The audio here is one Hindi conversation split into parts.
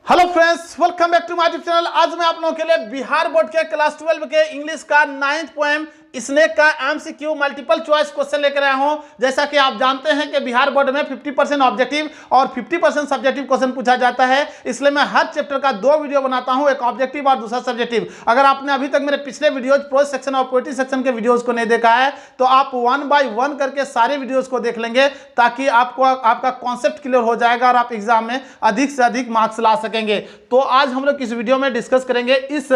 Hello friends, welcome back to my YouTube channel. आज मैं आप लोगों के लिए बिहार बोर्ड के क्लास 12 के इंग्लिश का 9th पोएम स्नेक का एमसीक्यू मल्टीपल चॉइस क्वेश्चन लेकर आया हूं। जैसा कि आप जानते हैं कि बिहार बोर्ड में 50% ऑब्जेक्टिव और 50% सब्जेक्टिव क्वेश्चन पूछा जाता है, इसलिए मैं हर चैप्टर का 2 वीडियो बनाता हूं, एक ऑब्जेक्टिव और दूसरा सब्जेक्टिव। अगर आपने अभी तक मेरे पिछले वीडियोज प्रोज सेक्शन और पोएट्री सेक्शन के वीडियोज को नहीं देखा है तो आप 1 बाय 1 करके सारे वीडियोज को देख लेंगे, ताकि आपको आपका कॉन्सेप्ट क्लियर हो जाएगा और आप एग्जाम में अधिक से अधिक मार्क्स ला सकेंगे। तो आज हम लोग इस वीडियो में डिस्कस करेंगे इस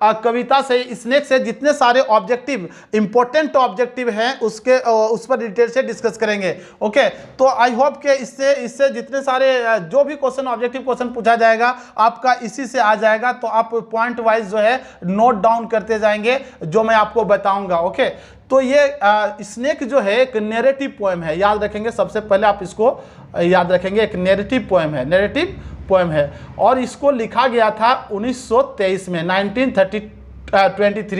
कविता से, स्नेक से जितने सारे ऑब्जेक्टिव इंपॉर्टेंट ऑब्जेक्टिव हैं उस पर डिटेल से डिस्कस करेंगे। ओके, तो आई होप कि इससे जितने सारे जो भी क्वेश्चन ऑब्जेक्टिव क्वेश्चन पूछा जाएगा आपका इसी से आ जाएगा। तो आप पॉइंट वाइज जो है नोट डाउन करते जाएंगे जो मैं आपको बताऊंगा। ओके, तो ये स्नेक जो है एक नैरेटिव पोएम है, याद रखेंगे। सबसे पहले आप इसको याद रखेंगे, एक नैरेटिव पोएम है, नैरेटिव पोएम है और इसको लिखा गया था 1923 में, 1923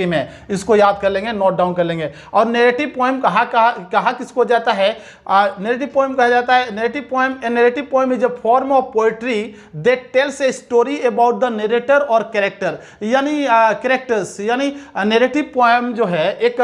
में। इसको याद कर लेंगे, नोट डाउन कर लेंगे। और नैरेटिव पोएम कहा किसको जाता है? नैरेटिव पोएम कहा जाता है, narrative poem is a form of poetry that tells a story about the narrator और कैरेक्टर, यानी कैरेक्टर्स। यानी नैरेटिव पोएम जो है एक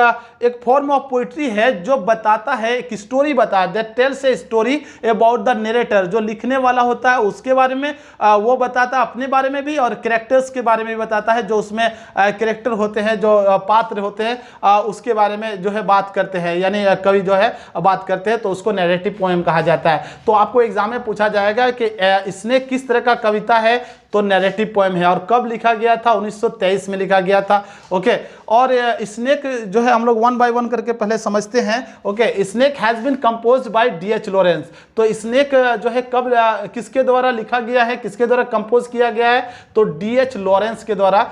फॉर्म ऑफ पोएट्री है जो बताता है, एक स्टोरी बताता है, that tells a story about the narrator. जो लिखने वाला होता है उसके बारे में वो बताता है, अपने बारे में भी, और कैरेक्टर्स के बारे में भी बताता है। जो उसमें कैरेक्टर होते हैं, जो पात्र होते हैं, उसके बारे में जो है बात करते हैं, यानी कवि जो है बात करते हैं, तो उसको नैरेटिव पोएम कहा जाता है। तो आपको एग्जाम में पूछा जाएगा कि इसने किस तरह का कविता है, तो नैरेटिव पोएम है। और कब लिखा गया था? 1923 में लिखा गया था। ओके, और स्नेक जो है हम लोग 1 बाय 1 करके पहले समझते हैं। Okay, snake has been composed by DH Lawrence. तो स्नेक जो है कब किसके द्वारा लिखा गया है, किसके द्वारा कंपोज किया गया है? तो डीएच लॉरेंस के द्वारा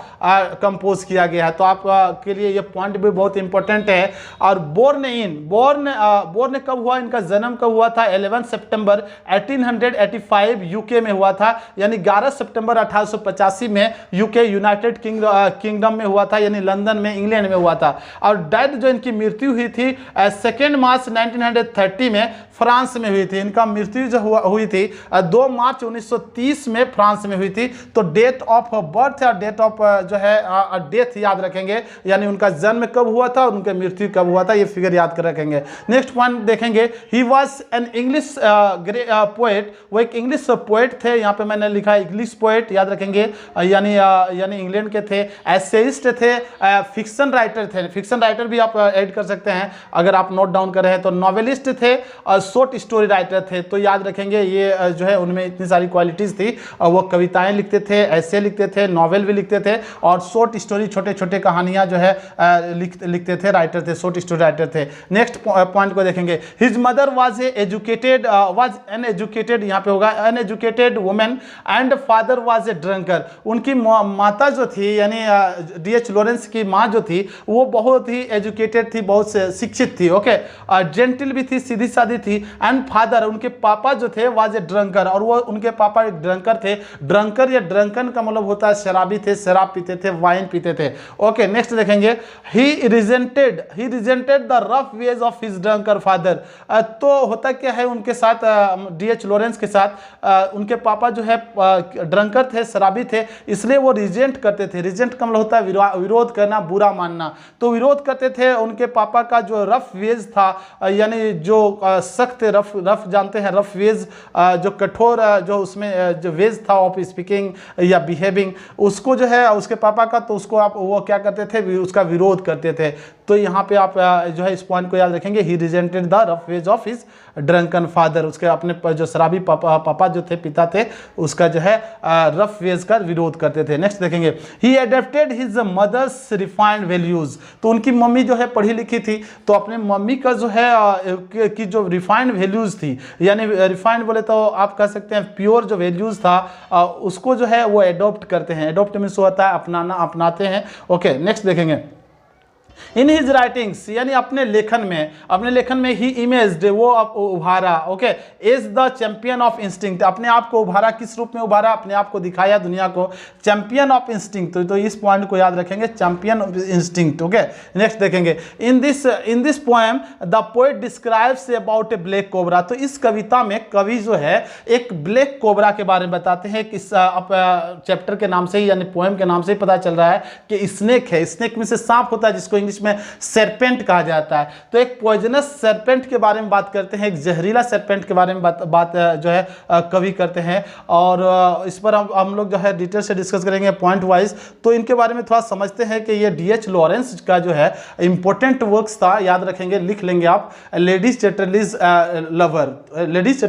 कंपोज किया गया है। तो आप के लिए ये पॉइंट भी बहुत इंपॉर्टेंट है। और बोर्न कब हुआ, इनका जन्म कब हुआ था? 11 सितंबर 1885 यूके में हुआ था, यानी 11 सितंबर 1885 में यूके यूनाइटेड किंगडम में हुआ था, यानी लंदन में, इंग्लैंड में हुआ था। और डेथ जो इनकी मृत्यु हुई थी 2 मार्च 1930 में फ्रांस में हुई थी। इनका मृत्यु जो हुई थी 2 मार्च 1930 में फ्रांस में हुई थी। तो डेट ऑफ बर्थ और डेट ऑफ जो है डेथ याद रखेंगे, यानी उनका जन्म कब हुआ था और उनका मृत्यु कब हुआ था, ये फिगर याद कर रखेंगे। नेक्स्ट पॉइंट देखेंगे, he was an English poet. वो एक इंग्लिश पोएट थे, यहाँ पे मैंने लिखा इंग्लिश पोएट, याद रखेंगे, यानी इंग्लैंड के थे। एसेइस्ट थे, फिक्शन राइटर थे, फिक्शन राइटर भी आप ऐड कर सकते हैं अगर आप नोट डाउन कर रहे हैं। तो नॉवेलिस्ट थे और शॉर्ट स्टोरी राइटर थे। तो याद रखेंगे ये जो है उनमें इतनी सारी क्वालिटीज थी। वो कविताएं लिखते थे, ऐसे लिखते थे, नॉवेल भी लिखते थे, और शॉर्ट स्टोरी, छोटे छोटे कहानियां जो है लिखते थे, राइटर थे, शॉर्ट स्टोरी राइटर थे। नेक्स्ट पॉइंट को देखेंगे, his mother was an educated, यहाँ पे होगा an educated women and father was a drunker. उनकी माता जो थी, यानी डीएच लॉरेंस की माँ जो थी, वो बहुत ही एजुकेटेड थी, बहुत शिक्षित थी। ओके, जेंटल भी थी, सीधी सादी थी। एंड फादर, उनके पापा जो थे, वाज ए ड्रंकर, और वो उनके पापा एक ड्रंकर थे। ड्रंकर या ड्रंकन का मतलब होता है शराबी थे, शराब पीते थे, वाइन पीते थे। ओके, नेक्स्ट देखेंगे, he resented the rough ways of his drunkard father. तो होता क्या है उनके साथ, डीएच लॉरेंस के साथ, उनके पापा जो है ड्रंकर थे, शराबी थे, इसलिए वो रिजेंट करते थे। रिजेंट का मतलब होता है विरोध करना, बुरा मानना। तो विरोध करते थे उनके पापा का जो रफ वेज था, यानी जो सख्त रफ जानते हैं, रफ वेज, जो कठोर जो उसमें जो वेज था ऑफ स्पीकिंग या बिहेविंग, उसको जो है उसके पापा का, तो उसको आप वो क्या करते थे, उसका विरोध करते थे। तो यहाँ पे आप जो है इस पॉइंट को याद रखेंगे, he resented the rough ways of his drunken father. उसके अपने जो शराबी पापा जो थे, पिता थे, उसका जो है रफ वेज का विरोध करते थे। नेक्स्ट देखेंगे, he adapted his mother's refined values. तो उनकी मम्मी जो है पढ़ी लिखी थी, तो अपने मम्मी का जो है कि जो रिफाइंड वैल्यूज थी, यानी रिफाइंड बोले तो आप कह सकते हैं प्योर जो वैल्यूज था, उसको जो है वो एडॉप्ट करते हैं। एडॉप्ट मीन्स होता है अपनाना, अपनाते हैं। ओके, नेक्स्ट देखेंगे, इन हिज राइटिंग्स यानी अपने लेखन में ही इमेज्ड वो उभारा, okay, is the champion of instinct, अपने आप को उभारा, किस रूप में उभारा, अपने आप को दिखाया दुनिया को, चैंपियन ऑफ इंस्टिंक्ट, तो इस पॉइंट को याद रखेंगे, champion of instinct, okay. Next देखेंगे, in this poem the poet describes about a black cobra, तो इस कविता में कवि जो है एक ब्लैक कोबरा के बारे में बताते हैं, किस चैप्टर के नाम से ही यानी पोएम के नाम से ही पता चल रहा है कि स्नेक है, स्नेक में से सांप होता है जिसको इंग्लिश में सरपेंट कहा जाता है। तो एक पॉइजनस सरपेंट के बारे में बात करते हैं, एक जहरीला सरपेंट के बारे में बात जो है कवि करते हैं, और इस पर हम लोग जो है डिटेल से डिस्कस करेंगे पॉइंट वाइज। तो इनके बारे में थोड़ा समझते हैं कि ये डी.एच. लॉरेंस का जो है इंपॉर्टेंट वर्क्स था, याद रखेंगे, लिख लेंगे आप, ladies Chatterley's lover, ladies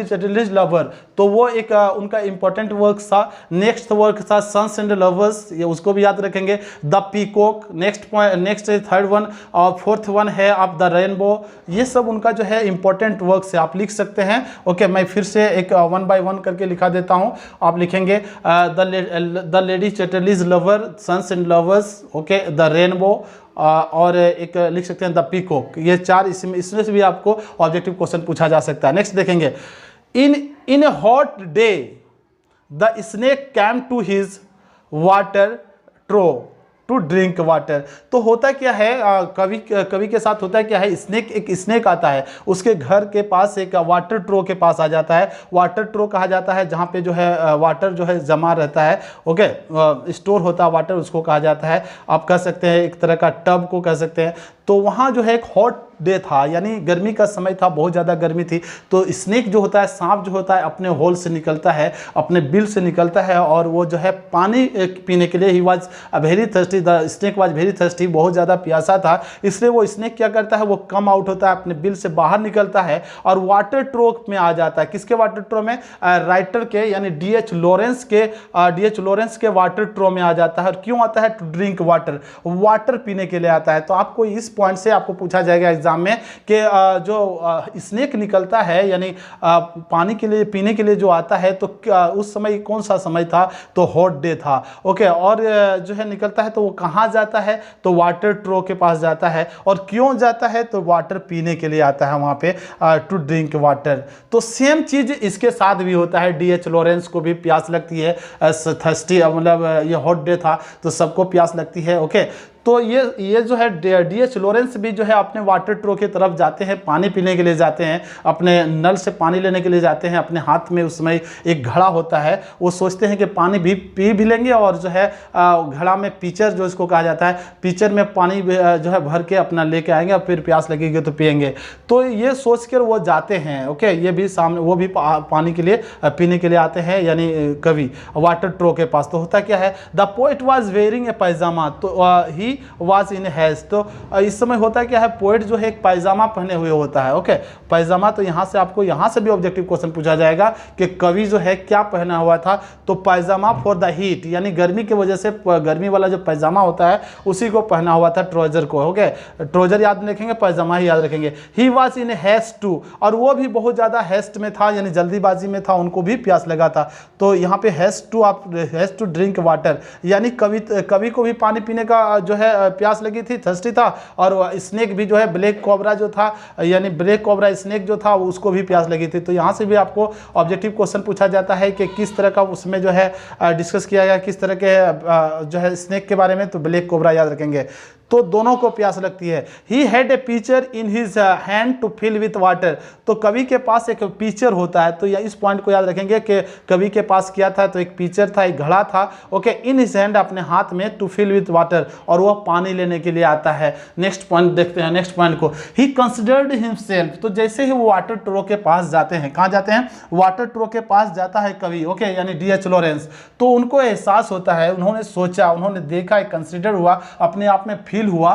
Chatterley's lover, तो वो एक उनका इंपॉर्टेंट वर्क था। नेक्स्ट वर्क था सन्स एंड लवर्स, ये उसको भी याद रखेंगे। The peacock, next third one, और फोर्थ वन है आप द रेनबो। ये सब उनका जो है इंपॉर्टेंट वर्क्स है, आप लिख सकते हैं, ओके। मैं फिर से एक 1 बाय 1 करके लिखा देता हूं, आप लिखेंगे the lady Chatterley's lover, sons and lovers, okay, the rainbow, और एक लिख सकते हैं द पीकॉक। ये 4 इसमें से भी आपको ऑब्जेक्टिव क्वेश्चन पूछा जा सकता है। नेक्स्ट देखेंगे, in a hot day the snake came to his water trough to drink water. तो होता क्या है, कवि के साथ होता है क्या है, एक स्नेक आता है, उसके घर के पास एक वाटर ट्रो के पास आ जाता है। वाटर ट्रो कहा जाता है जहाँ पे जो है वाटर जो है जमा रहता है, ओके, स्टोर होता है वाटर, उसको कहा जाता है। आप कह सकते हैं एक तरह का टब को कह सकते हैं। तो वहाँ जो है एक हॉट डे था, यानी गर्मी का समय था, बहुत ज़्यादा गर्मी थी। तो स्नेक जो होता है, सांप जो होता है, अपने होल से निकलता है, अपने बिल से निकलता है, और वो जो है पानी पीने के लिए he was very thirsty, the snake was very thirsty, बहुत ज़्यादा प्यासा था। इसलिए वो स्नेक क्या करता है, वो कम आउट होता है, अपने बिल से बाहर निकलता है और वाटर ट्रो में आ जाता है। किसके वाटर ट्रो में? राइटर के यानी डी.एच. लॉरेंस के वाटर ट्रो में आ जाता है। और क्यों आता है? टू ड्रिंक वाटर, वाटर पीने के लिए आता है। तो आपको इस पॉइंट से आपको पूछा जाएगा एग्जाम में कि जो स्नेक निकलता है यानी पानी के लिए पीने के लिए जो आता है, तो उस समय कौन सा समय था? तो हॉट डे था, ओके। और जो है निकलता है तो वो कहाँ जाता है? तो वाटर ट्रो के पास जाता है। और क्यों जाता है? तो वाटर पीने के लिए आता है वहाँ पे, टू ड्रिंक वाटर। तो सेम चीज इसके साथ भी होता है। डी.एच. लॉरेंस को भी प्यास लगती है, थर्स्टी, मतलब ये हॉट डे था तो सबको प्यास लगती है, ओके। तो ये जो है डी.एच. लॉरेंस भी जो है अपने वाटर ट्रो की तरफ जाते हैं, पानी पीने के लिए जाते हैं, अपने नल से पानी लेने के लिए जाते हैं। अपने हाथ में उस समय एक घड़ा होता है, वो सोचते हैं कि पानी भी पी भी लेंगे, और जो है घड़ा में पीचर जो इसको कहा जाता है, पीचर में पानी जो है भर के अपना लेके आएंगे और फिर प्यास लगेगी तो पिएंगे। तो ये सोच कर वो जाते हैं, ओके। ये भी सामने वो भी पानी के लिए पीने के लिए आते हैं, यानी कवि वाटर ट्रो के पास। तो होता क्या है, the poet was wearing a pyjama, तो ही वाज इन हेस्ट। तो इस समय होता क्या है, पोएट जो है एक पैजामा पहने हुए होता है, ओके, पैजामा। तो यहाँ से आपको यहाँ से भी ऑब्जेक्टिव क्वेश्चन पूछा जाएगा कि कवि जो है क्या पहना हुआ था? तो पैजामा फॉर द हीट, यानी गर्मी की वजह से गर्मी वाला जो पैजामा होता है उसी को पहना हुआ था, ट्राउजर को, ओके। ट्राउजर याद रखेंगे, पैजामा ही याद रखेंगे। He was in haste to, और वो भी बहुत ज़्यादा हेस्ट में था, यानी जल्दीबाजी में था, उनको भी प्यास लगा था। तो यहाँ पे हेस्ट टू, आप हेस्ट टू ड्रिंक वाटर, यानी कवि को भी पानी पीने का जो है प्यास लगी थी, थर्स्टी था। और स्नेक भी जो है ब्लैक कोबरा जो था, यानी ब्लैक कोबरा स्नेक जो था, उसको भी प्यास लगी थी। तो यहाँ से भी आपको ऑब्जेक्टिव क्वेश्चन पूछा जाता है कि किस तरह का उसमें जो है डिस्कस किया गया, किस तरह के जो है स्नेक के बारे में। तो ब्लैक कोबरा याद रखेंगे। तो दोनों को प्यास लगती है। He had a pitcher in his hand to fill with water, तो कवि के पास एक पीचर होता है। तो इस पॉइंट को याद रखेंगे कि कवि के पास क्या था? तो एक पीचर था, एक घड़ा था, ओके, इन हिज हैंड, अपने हाथ में, टू फिल विथ वाटर, और वह पानी लेने के लिए आता है। नेक्स्ट पॉइंट देखते हैं, नेक्स्ट पॉइंट को, ही कंसिडर्ड हिमसेल्फ। तो जैसे ही वो वाटर ट्रो के पास जाते हैं, कहाँ जाते हैं? वाटर ट्रो के पास जाता है कवि, ओके, यानी डी.एच. लॉरेंस। तो उनको एहसास होता है, उन्होंने सोचा, उन्होंने देखा, कंसिडर हुआ, अपने आप में फील हुआ,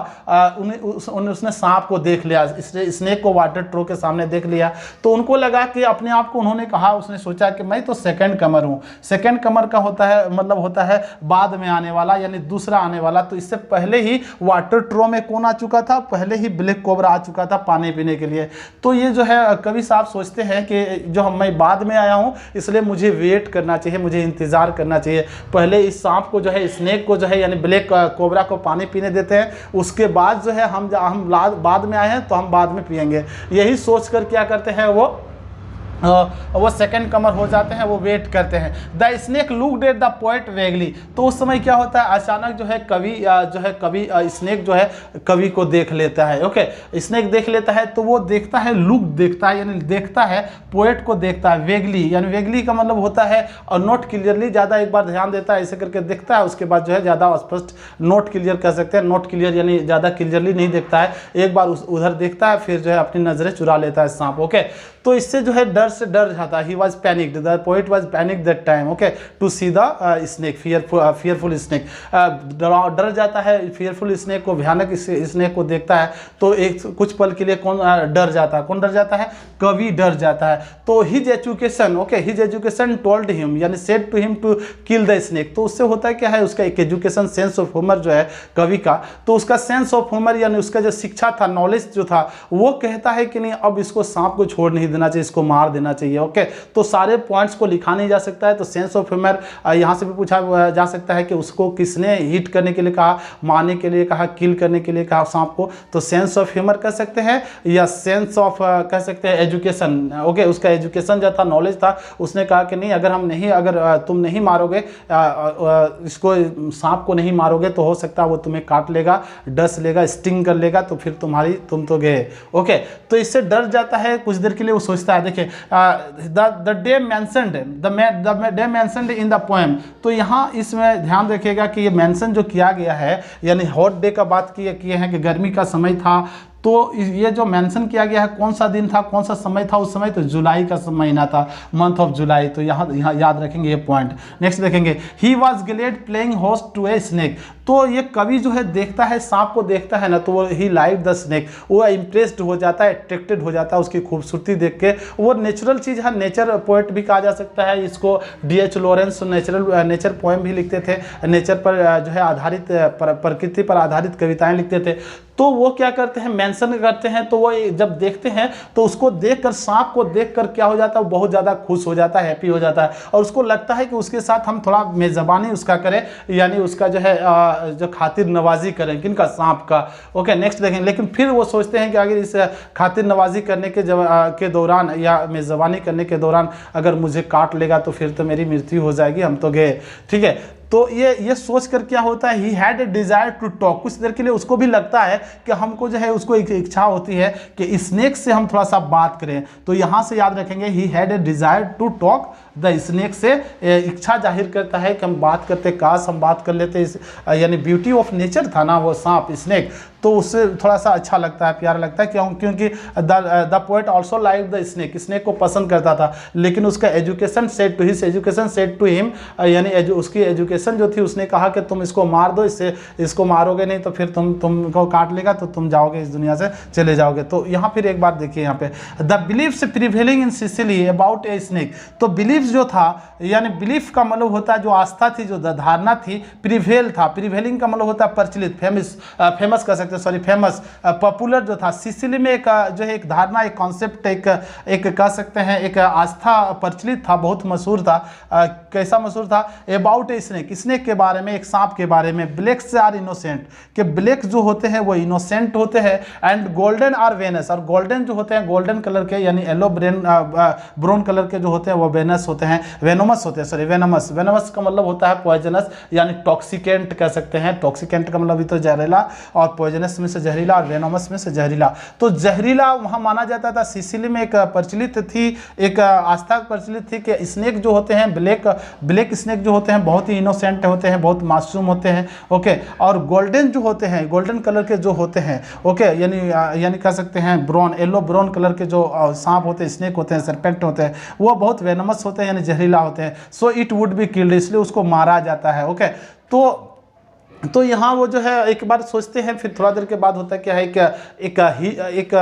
उसने सांप को देख लिया, स्नेक को वाटर ट्रो के सामने देख लिया। तो उनको लगा कि अपने आप को, उन्होंने कहा, उसने सोचा कि मैं तो सेकंड कमर हूँ। सेकंड कमर का होता है मतलब होता है बाद में आने वाला, यानी दूसरा आने वाला। तो इससे पहले ही वाटर ट्रो में कौन आ चुका था? पहले ही ब्लैक कोबरा आ चुका था पानी पीने के लिए। तो ये जो है कवि साहब सोचते हैं कि जो मैं बाद में आया हूँ, इसलिए मुझे वेट करना चाहिए, मुझे इंतजार करना चाहिए। पहले इस सांप को जो है, स्नेक को जो है, यानी ब्लैक कोबरा को पानी पीने देते हैं, उसके बाद जो है हम बाद में आए हैं तो हम बाद में पिएंगे, यही सोच कर क्या करते हैं वो सेकंड कमर हो जाते हैं, वो वेट करते हैं। The snake looked at the poet vaguely, तो उस समय क्या होता है, अचानक जो है कवि स्नेक जो है कवि को देख लेता है। ओके, स्नेक देख लेता है तो वो देखता है, लुक देखता है यानी देखता है, पोएट को देखता है वेगली, यानी वेगली का मतलब होता है और नॉट क्लियरली, ज़्यादा एक बार ध्यान देता है, ऐसे करके देखता है, उसके बाद जो है ज़्यादा स्पष्ट, नॉट क्लियर कह सकते हैं, नॉट क्लियर यानी ज़्यादा क्लियरली नहीं देखता है, एक बार उधर देखता है, फिर जो है अपनी नज़रें चुरा लेता है सांप। ओके, तो इससे जो है डर से डर जाता है, he was panicked, the poet was panic that time. Okay, to see the snake, fearful snake, डर जाता है फियरफुल स्नेक को, भयानक स्नेक को देखता है तो एक कुछ पल के लिए कौन डर जाता है, कौन डर जाता है, कवि डर जाता है। तो his education, okay, his education told him यानी said to him to kill the snake, तो उससे होता है क्या है, उसका एक एजुकेशन, सेंस ऑफ ह्यूमर जो है कवि का, तो उसका सेंस ऑफ ह्यूमर यानी उसका जो शिक्षा था, नॉलेज जो था, वो कहता है कि नहीं अब इसको सांप को छोड़ नहीं देना चाहिए, इसको मार देना चाहिए। ओके, तो सारे पॉइंट्स को लिखा नहीं जा सकता है, तो सेंस ऑफ ह्यूमर यहां से भी पूछा जा सकता है कि उसको किसने हिट करने के लिए कहा, मारने के लिए कहा, किल करने के लिए कहा सांप को, तो सेंस ऑफ ह्यूमर कह सकते हैं या सेंस ऑफ कह सकते हैं एजुकेशन। ओके, उसका एजुकेशन जो था, नॉलेज था, उसने कहा कि नहीं अगर तुम नहीं मारोगे इसको, सांप को नहीं मारोगे तो हो सकता है वो तुम्हें काट लेगा, डस लेगा, स्टिंग कर लेगा, तो फिर तुम तो गए। ओके, तो इससे डर जाता है, कुछ देर के लिए वो सोचता है। देखिए the day mentioned in the poem, तो यहाँ इसमें ध्यान रखिएगा कि ये मेंशन जो किया गया है यानी हॉट डे का बात किए हैं कि गर्मी का समय था, तो ये जो मेंशन किया गया है कौन सा दिन था, कौन सा समय था उस समय, तो जुलाई का महीना था, मंथ ऑफ जुलाई, तो यहाँ याद रखेंगे ये पॉइंट। नेक्स्ट देखेंगे, he was glad playing host to a snake, तो ये कवि जो है देखता है, सांप को देखता है ना, तो वो ही लाइक द स्नेक, वो इम्प्रेस्ड हो जाता है, अट्रैक्टेड हो जाता है उसकी खूबसूरती देख के, वो नेचुरल चीज़ है, नेचर पोएट भी कहा जा सकता है इसको, D.H. लॉरेंस नेचर पोएम भी लिखते थे, नेचर पर जो है आधारित, प्रकृति पर आधारित कविताएं लिखते थे। तो वो क्या करते हैं, मेंशन करते हैं, तो वो जब देखते हैं तो उसको देखकर, सांप को देखकर क्या हो जाता है, बहुत ज़्यादा खुश हो जाता है, हैप्पी हो जाता है, और उसको लगता है कि उसके साथ हम थोड़ा मेज़बानी उसका करें, यानी उसका जो है जो खातिर नवाजी करें, किनका, सांप का। ओके, नेक्स्ट देखें, लेकिन फिर वो सोचते हैं कि अगर इस खातिर नवाजी करने के दौरान या मेज़बानी करने के दौरान अगर मुझे काट लेगा तो फिर तो मेरी मृत्यु हो जाएगी, हम तो गए। ठीक है, तो ये सोच कर क्या होता है, he had a desire to talk, कुछ देर के लिए उसको भी लगता है कि हमको जो है, उसको एक इच्छा होती है कि स्नेक से हम थोड़ा सा बात करें, तो यहाँ से याद रखेंगे, he had a desire to talk the snake, से इच्छा जाहिर करता है कि हम बात करते, काश हम बात कर लेते, यानी ब्यूटी ऑफ नेचर था ना वो सांप, स्नेक, तो उससे थोड़ा सा अच्छा लगता है, प्यारा लगता है, क्योंकि the poet also like the snake, snake को पसंद करता था, लेकिन उसका education said to his education said to him, यानी उसकी एजुकेशन जो थी, उसने कहा कि तुम इसको मार दो, इसको मारोगे नहीं तो फिर तुमको काट लेगा, तो तुम जाओगे, इस दुनिया से चले जाओगे। तो यहाँ फिर एक बात देखिए, यहाँ पे the beliefs prevailing in Sicily about A snake, तो बिलीफ जो था, यानी बिलीफ का मतलब होता है जो आस्था थी, जो धारणा थी, प्रिवेल था, प्रिवेलिंग का मतलब होता है प्रचलित, फेमस कह सकते, सॉरी फेमस, पॉपुलर जो था, सिसिली में एक जो है एक धारणा, एक कॉन्सेप्ट, एक कह सकते हैं एक आस्था प्रचलित था, बहुत मशहूर था। कैसा मशहूर था, अबाउट ए स्नेक, स्नेक के बारे में, एक सांप के बारे में, ब्लैक्स आर इनोसेंट, कि ब्लैक जो होते हैं वो इनोसेंट होते हैं, एंड गोल्डन आर वेनस, और गोल्डन जो होते हैं, गोल्डन कलर के यानी येलो ब्राउन कलर के जो होते हैं वो वेनस होते हैं, वेनोमस होते हैं, सॉरी वेनोमस, वेनोमस का मतलब होता है पॉइजनस, यानी टॉक्सिकेंट कह सकते हैं, टॉक्सिकेंट का मतलब भी तो जहरीला, और पॉइजनस में से जहरीला, और वेनोमस में से जहरीला, तो जहरीला वहाँ माना जाता था। सिसिली में एक प्रचलित थी, एक आस्था प्रचलित थी कि स्नेक जो होते हैं, ब्लैक स्नेक जो होते हैं बहुत ही इनोसेंट होते हैं, बहुत मासूम होते हैं। ओके, और गोल्डन जो होते हैं, गोल्डन कलर के जो होते हैं, ओके, यानी कह सकते हैं ब्राउन, येलो ब्राउन कलर के जो सांप होते हैं, स्नेक होते हैं, सरपेंट होते हैं, वो बहुत वेनमस होते हैं, यानी जहरीला होते हैं। So it would be killed, इसलिए उसको मारा जाता है। ओके, तो यहाँ वो जो है एक बार सोचते हैं, फिर थोड़ा देर के बाद होता है क्या है, एक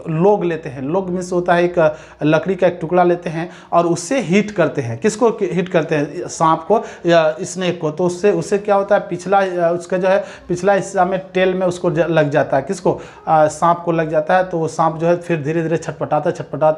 लोग लेते हैं, लोग में से होता है एक लकड़ी का एक टुकड़ा लेते हैं और उससे हीट करते हैं। किसको हीट करते हैं, सांप को या स्नेक को। तो उससे क्या होता है, पिछला उसका जो है पिछला हिस्सा में टेल में उसको लग जाता है, किसको, सांप को लग जाता है। तो वो सांप जो है फिर धीरे धीरे छटपटाता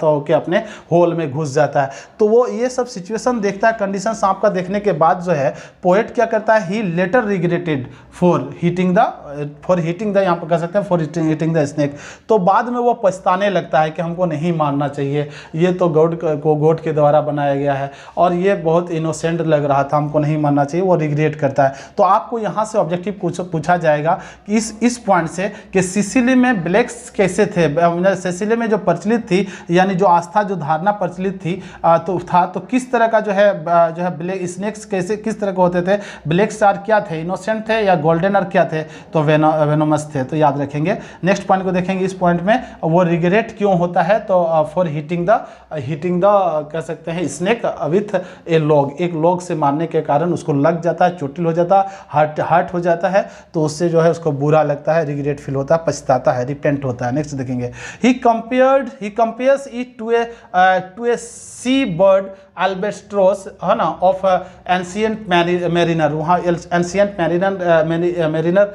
होकर अपने होल में घुस जाता है। तो वो ये सब सिचुएशन देखता है, कंडीशन सांप का देखने के बाद जो है पोएट क्या करता है, he later regretted, regretted for hitting the यहाँ पर कह सकते हैं फॉर हीटिंग द स्नेक। तो बाद में वो पछताने लगता है कि हमको नहीं मारना चाहिए, ये तो गॉड के द्वारा बनाया गया है और ये बहुत इनोसेंट लग रहा था, हमको नहीं मारना चाहिए, वो रिग्रेट करता है। तो आपको यहाँ से ऑब्जेक्टिव पूछा जाएगा कि इस पॉइंट से कि सिसिली में ब्लैक्स कैसे थे, सिसिली में जो प्रचलित थी यानी जो आस्था जो धारणा प्रचलित थी तो किस तरह का जो है ब्लैक स्नेक्स कैसे किस तरह के होते थे, ब्लैक स्टार क्या थे, इनोसेंट थे या गोल्डन क्या थे, तो वेनोमस थे। तो याद रखेंगे। नेक्स्ट पॉइंट को देखेंगे। इस पॉइंट में वो रिग्रेट क्यों होता है, तो फॉर हीटिंग द कह सकते हैं स्नेक विथ ए लॉग, एक लॉग से मारने के कारण उसको लग जाता है, चोटिल हो जाता है, हर्ट हो जाता है, तो उससे जो है उसको बुरा लगता है, रिग्रेट फील होता है, पछताता है, रिपेंट होता है। नेक्स्ट देखेंगे। He compares it to a sea bird albatross है ना ऑफ एंशिएंट मैरिनर, वहाँ एंशिएंट मैरिनर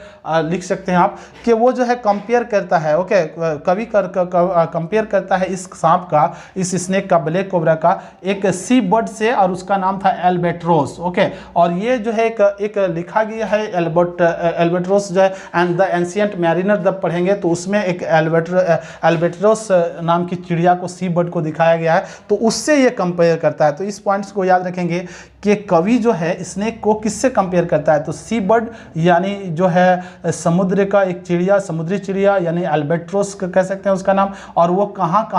लिख सकते हैं आप कि वो जो है कंपेयर करता है, ओके, कभी कंपेयर करता है इस सांप का, इस स्नेक का, ब्लैक कोबरा का एक सी बर्ड से, और उसका नाम था एल्बेट्रोस, ओके। और ये जो है एक लिखा गया है एल्बेट्रोस जो है एंड द एंशिएंट मैरिनर जब पढ़ेंगे तो उसमें एक एल्बेट्रोस नाम की चिड़िया को, सी बर्ड को दिखाया गया है, तो उससे ये कंपेयर करता है। तो इस पॉइंट्स को याद रखेंगे कि कवि जो है स्नेक को किससे कंपेयर करता है, तो सी बर्ड यानी जो है समुद्र का एक चिड़िया, समुद्री चिड़िया यानी एल्बेट्रोस कह सकते हैं उसका नाम। और वो कहाँ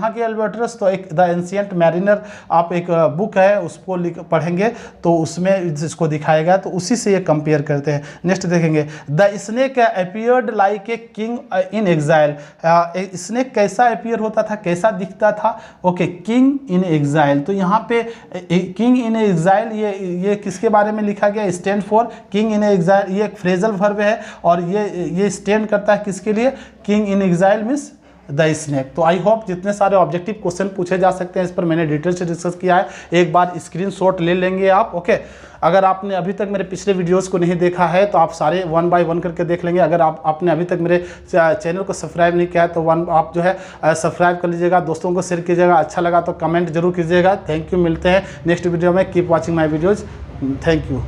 की एल्बेट्रोस, तो एक द एंशिएंट मैरिनर आप एक बुक है उसको पढ़ेंगे तो उसमें इसको दिखाया गया, तो उसी से ये कंपेयर करते हैं। नेक्स्ट देखेंगे। The snake appeared like a king in exile, snake कैसा अपीयर होता था, कैसा दिखता था, ओके, किंग इन एग्जाइल। तो यहाँ पे किंग इन एग्जाइल ये किसके बारे में लिखा गया, stand for king in exile, ये एक फ्रेजल वर्ब है और ये स्टैंड करता है किसके लिए, king in exile means the snake. तो आई होप जितने सारे ऑब्जेक्टिव क्वेश्चन पूछे जा सकते हैं इस पर मैंने डिटेल से डिस्कस किया है, एक बार स्क्रीनशॉट ले लेंगे आप, ओके। अगर आपने अभी तक मेरे पिछले वीडियोस को नहीं देखा है तो आप सारे 1 बाय 1 करके देख लेंगे। अगर आपने अभी तक मेरे चैनल को सब्सक्राइब नहीं किया है तो आप जो है सब्सक्राइब कर लीजिएगा, दोस्तों को शेयर कीजिएगा, अच्छा लगा तो कमेंट जरूर कीजिएगा। थैंक यू, मिलते हैं नेक्स्ट वीडियो में। Keep watching my videos, thank you.